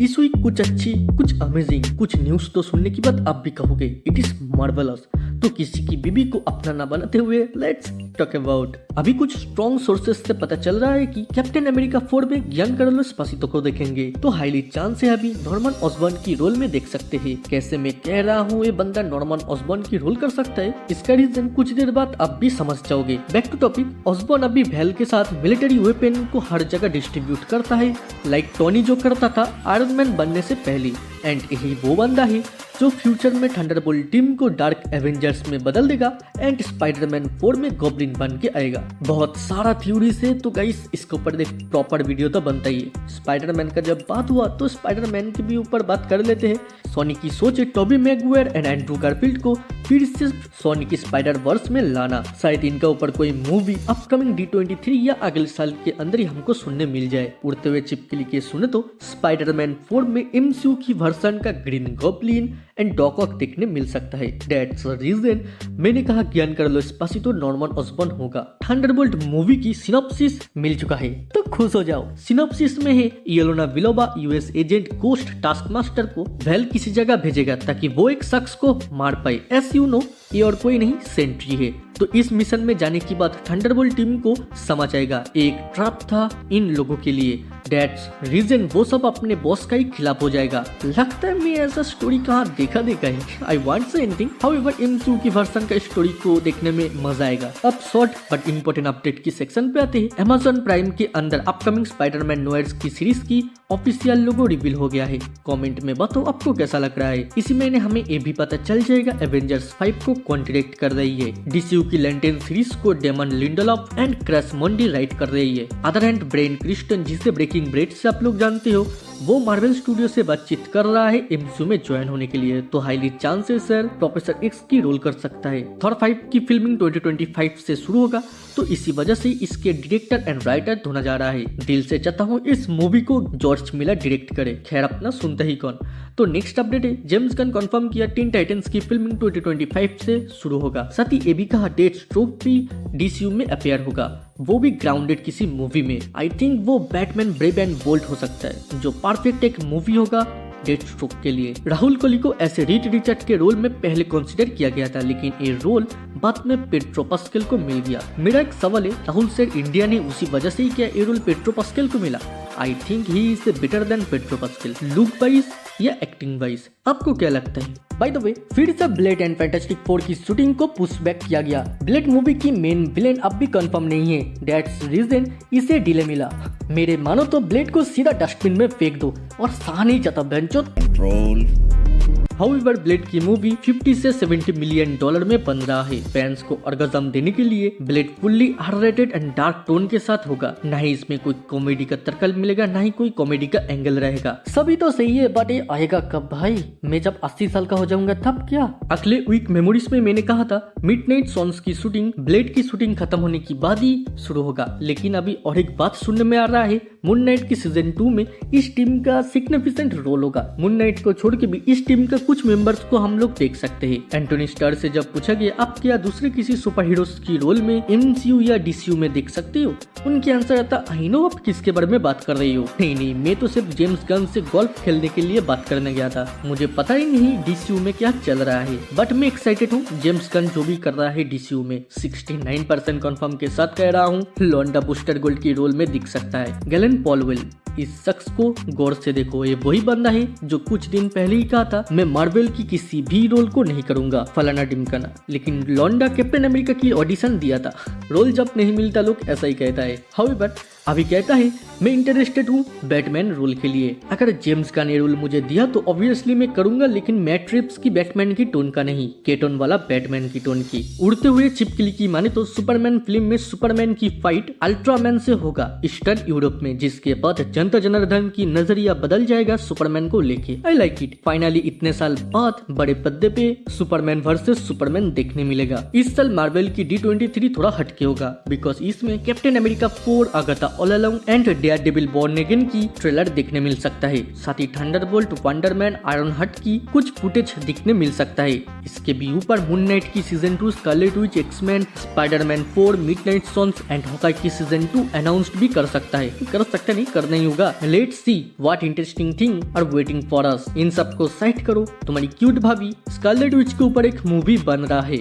इस वीक कुछ अच्छी, कुछ अमेजिंग, कुछ न्यूज तो सुनने के बाद आप भी कहोगे इट इज मार्वेलस। तो किसी की बीबी को अपना ना बनाते हुए लेट्स टॉक अबाउट। अभी कुछ स्ट्रॉन्ग सोर्सेस से पता चल रहा है कि कैप्टन अमेरिका 4 में गियानकार्लो एस्पासितो को देखेंगे, तो हाईली चांस है अभी नॉर्मन ऑसबॉर्न की रोल में देख सकते हैं। कैसे मैं कह रहा हूँ ये बंदा नॉर्मन ऑसबॉर्न की रोल कर सकता है, इसका रीजन कुछ देर बाद आप भी समझ जाओगे। बैक टू टॉपिक, ऑसबॉर्न अभी वेल के साथ मिलिट्री वेपन को हर जगह डिस्ट्रीब्यूट करता है, लाइक टोनी जो करता था आयरन मैन बनने से पहले। एंड यही वो बंदा है जो फ्यूचर में थंडरबोल्ट टीम को डार्क एवेंजर्स में बदल देगा एंड स्पाइडरमैन 4 में गॉब्लिन बन के आएगा। बहुत सारा थ्योरी से तो गाइस इसके ऊपर एक प्रॉपर वीडियो तो बनता ही है। स्पाइडरमैन का जब बात हुआ तो स्पाइडरमैन के भी ऊपर बात कर लेते हैं। सोनी की सोच है Tobey Maguire and Andrew Garfield को फिर से सोनी की स्पाइडर वर्स में लाना। शायद इनका ऊपर कोई मूवी अपकमिंग D23 या अगले साल के अंदर ही हमको सुनने मिल जाए। उड़ते हुए चिपकली के सुने तो स्पाइडरमैन 4 में MCU की वर्सन का ग्रीन गॉब्लिन एंड डॉक ऑक देखने मिल सकता है। दैट्स द रीजन मैंने कहा गियानकार्लो एस्पासितो नॉर्मन ऑसबॉर्न होगा। थंडरबोल्ट मूवी की सिनॉप्सिस मिल चुका है तो खुश हो जाओ। सिनॉप्सिस में है Yelena Belova US agent Ghost Taskmaster को वेल किसी जगह भेजेगा ताकि वो एक शख्स को मार पाए। एस यू नो ये और कोई नहीं सेंट्री है। तो इस मिशन में जाने के बाद थंडरबोल्ट टीम को समझ आएगा एक ट्रैप था इन लोगों के लिए। दैट्स रीजन वो सब अपने बॉस का ही खिलाफ हो जाएगा। लगता है मैं ऐसा स्टोरी कहाँ देखा है। I want say anything, however MCU की वर्सन का स्टोरी को देखने में मजा आएगा। अब शॉर्ट बट इम्पोर्टेंट अपडेट की सेक्शन पे आते हैं। Amazon प्राइम के अंदर अपकमिंग स्पाइडरमैन नोएड्स की सीरीज की ऑफिशियल लोगो रिवील हो गया है। कमेंट में बताओ आपको कैसा लग रहा है। इसी महीने हमें ये भी पता चल जाएगा एवेंजर्स 5 को कॉन्ट्रैक्ट कर रही है। DCU की लैंटेन सीरीज को Damon Lindelof and Chris Mundy write कर रही है। अदर हैंड ब्रेन क्रिस्टन जिसे ब्रेकिंग ब्रेड से आप लोग जानते हो, वो मार्वल स्टूडियो से बातचीत कर रहा है MCU में ज्वाइन होने के लिए। तो highly chances sir professor X की रोल कर सकता है। थॉर 5 की फिल्मिंग 2025 से शुरू होगा, तो इसी वजह से इसके डायरेक्टर एंड राइटर ढूंढा जा रहा है। दिल से चाहता हूँ इस मूवी को जॉर्ज मिलर डायरेक्ट करे, खैर अपना सुनता ही कौन। तो नेक्स्ट अपडेट है जेम्स गन कंफर्म किया टीन टाइटंस की फिल्मिंग 2025 से शुरू होगा। साथ ही ये भी कहा डेथस्ट्रोक भी DCU में अपेयर होगा, वो भी ग्राउंडेड किसी मूवी में। आई थिंक वो बैटमैन ब्रेव एंड बोल्ड हो सकता है, जो परफेक्ट एक मूवी होगा डेथस्ट्रोक के लिए। राहुल कोहली को ऐसे रीड रिचर्ड के रोल में पहले कंसीडर किया गया था, लेकिन ये रोल बाद में पेड्रो पास्कल को मिल गया। मेरा एक सवाल है, राहुल सर इंडिया ने उसी वजह से ही क्या ये रोल पेड्रो पास्कल को मिला? I think he is better than Pedro pascal, look wise या एक्टिंग वाइज। आपको क्या लगता है? बाय द वे, फिर से ब्लेड एंड फैंटास्टिक 4 की शूटिंग को पुश बैक किया गया। ब्लेड मूवी की मेन विलेन अब भी कंफर्म नहीं है। दैट्स रीजन इसे डिले मिला। मेरे मानो तो ब्लेड को सीधा डस्टबिन में फेंक दो और सहा नहीं जाता बेंचो। हाउएवर ब्लेड की मूवी 50 से 70 मिलियन डॉलर में बन रहा है। फैंस को ऑर्गेज़म देने के लिए Blade fully R-rated and dark tone के साथ होगा। ना ही इसमें कोई कॉमेडी का तर्कल मिलेगा, ना ही कोई कॉमेडी का एंगल रहेगा। सभी तो सही है, बट ये आएगा कब भाई? मैं जब 80 साल का हो जाऊंगा तब क्या? अगले वीक मेमोरीज में मैंने कहा था मिडनाइट सॉन्स की शूटिंग ब्लेड की शूटिंग खत्म होने के बाद ही शुरू होगा। लेकिन अभी और एक बात सुनने में आ रहा है, मून नाइट की सीजन 2 में इस टीम का सिग्निफिकेंट रोल होगा। मून नाइट को छोड़ के भी इस टीम का कुछ मेंबर्स को हम लोग देख सकते हैं। एंटोनी स्टार से जब पूछा गया आप क्या दूसरे किसी सुपर हीरोज की रोल में MCU या DCU में देख सकते हो, उनकी आंसर आता आई नो आप किसके बारे में बात कर रही हो। नहीं, मैं तो सिर्फ जेम्स गन से गोल्फ खेलने के लिए बात करने गया था, मुझे पता ही नहीं DCU में क्या चल रहा है। बट मैं एक्साइटेड हूँ, जेम्स गन जो भी कर रहा है DCU में 69% कंफर्म के साथ कह रहा हूँ लॉन्डा बूस्टर गोल्ड की रोल में दिख सकता है। गैलन पॉलवेल, इस शख्स को गौर से देखो, ये वही बंदा है जो कुछ दिन पहले ही कहा था मैं मार्वल की किसी भी रोल को नहीं करूंगा फलाना डिमकाना, लेकिन लॉन्डा कैप्टन अमेरिका की ऑडिशन दिया था। रोल जब नहीं मिलता लोग ऐसा ही कहता है। हाउएवर अभी कहता है मैं इंटरेस्टेड हूँ बैटमैन रोल के लिए। अगर जेम्स का ने रोल मुझे दिया तो ऑब्वियसली मैं करूंगा, लेकिन मैट रिप्स की बैटमैन की टोन का नहीं, केटोन वाला बैटमैन की टोन की। उड़ते हुए चिपकली की माने तो सुपरमैन फिल्म में सुपरमैन की फाइट अल्ट्रामैन से होगा ईस्टर्न यूरोप में, जिसके बाद जनता जनार्दन की नजरिया बदल जाएगा सुपरमैन को लेके। I like it. फाइनली इतने साल बाद बड़े पर्दे पे सुपरमैन वर्सेस सुपरमैन देखने मिलेगा। इस साल मार्वल की D23 थोड़ा हटके होगा, बिकॉज इसमें कैप्टन अमेरिका 4 आगता all along and Daredevil born again की ट्रेलर देखने मिल सकता है। साथ ही थंडरबोल्ट, वंडरमैन, आयरन हर्ट की कुछ फुटेज दिखने मिल सकता है। इसके भी ऊपर मून नाइट की season 2, Scarlet Witch, X Men, Spider Man 4, Midnight Sons and Hawkeye की सीजन 2 अनाउंस्ड भी कर सकता है। कर सकता नहीं, करना ही होगा। Let's see what interesting thing are waiting for us. इन सबको साइड करो, तुम्हारी क्यूट भाभी स्कारलेट विच के ऊपर एक मूवी बन रहा है।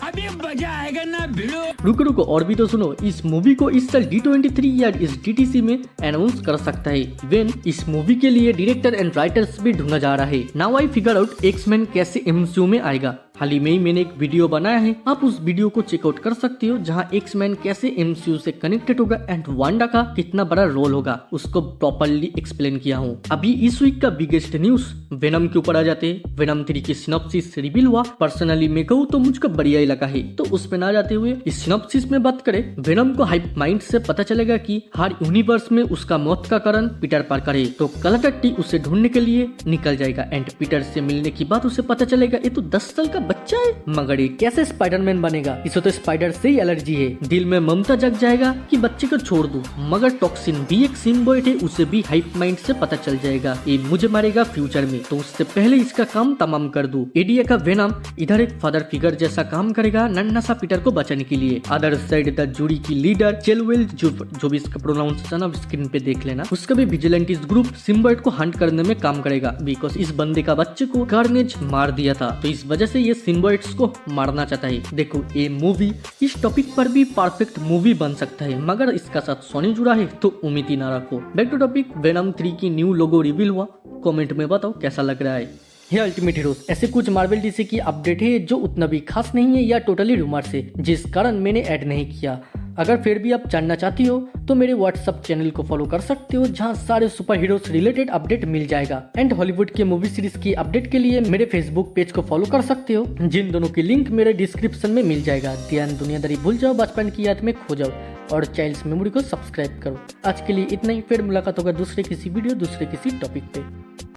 अभी मजा आएगा ना भिड़ो। रुको और भी तो सुनो। इस मूवी को इस साल D23 या इस DTC में अनाउंस कर सकता है। इवन इस मूवी के लिए डायरेक्टर एंड राइटर्स भी ढूंढा जा रहा है। Now I figure out X Men कैसे MCU में आएगा। हाल ही में ही मैंने एक वीडियो बनाया है, आप उस वीडियो को चेकआउट कर सकते हो, जहां एक्समैन कैसे MCU से कनेक्टेड होगा एंड वांडा का कितना बड़ा रोल होगा उसको प्रॉपर्ली एक्सप्लेन किया हूँ। अभी इस वीक का बिगेस्ट न्यूज वेनम के ऊपर आ जाते हैं। वेनम 3 की सिनॉप्सिस रिवील हुआ। पर्सनली मैं कहूँ तो मुझको बढ़िया ही लगा है। तो उसमें ना जाते हुए इस सिनॉप्सिस में बात करें, वेनम को हाइप माइंड से पता चलेगा कि हर यूनिवर्स में उसका मौत का कारण पीटर पार्कर है। तो कलकट्टी उसे ढूंढने के लिए निकल जाएगा एंड पीटर से मिलने की बात उसे पता चलेगा ये तो 10 साल का बच्चा है, मगर ये कैसे स्पाइडरमैन बनेगा। इसे तो स्पाइडर से ही एलर्जी है। दिल में ममता जग जाएगा कि बच्चे को छोड़ दूं, मगर टॉक्सिन भी एक सिम्बायोट है, उसे भी हाइप माइंड से पता चल जाएगा ये मुझे मारेगा फ्यूचर में, तो उससे पहले इसका काम तमाम कर दूं। एडिया का वेनम इधर एक फादर फिगर जैसा काम करेगा नन्हा सा पीटर को बचाने के लिए। अदर साइड द जूरी की लीडर चेलवेल, जो भी इसका प्रोनाउंसिएशन आप स्क्रीन पे देख लेना, उसका भी विजिलेंटिस ग्रुप सिम्बायोट को हंट करने में काम करेगा। बिकॉज इस बंदे का बच्चे को कार्नेज मार दिया था, तो इस वजह से ये सिम्बायोट्स को मारना चाहता है। देखो ये मूवी इस टॉपिक पर भी परफेक्ट मूवी बन सकता है, मगर इसका साथ सोनी जुड़ा है तो उम्मीद ही ना रखो। बैक टू टॉपिक, वेनम 3 की न्यू लोगो रिवील हुआ। कमेंट में बताओ कैसा लग रहा है। ये अल्टीमेट हीरोज ऐसे कुछ मार्वल DC की अपडेट है जो उतना भी खास नहीं है या टोटली रूमर्स है, जिस कारण मैंने ऐड नहीं किया। अगर फिर भी आप जानना चाहती हो तो मेरे व्हाट्सएप चैनल को फॉलो कर सकते हो, जहां सारे सुपर हीरोज रिलेटेड अपडेट मिल जाएगा। एंड हॉलीवुड के मूवी सीरीज की अपडेट के लिए मेरे फेसबुक पेज को फॉलो कर सकते हो, जिन दोनों की लिंक मेरे डिस्क्रिप्शन में मिल जाएगा। ध्यान दुनियादारी भूल जाओ, बचपन की याद में खो जाओ और चाइल्ड्स मेमोरी को सब्सक्राइब करो। आज के लिए इतना ही, फिर मुलाकात होगा दूसरे किसी वीडियो, दूसरे किसी टॉपिक पे।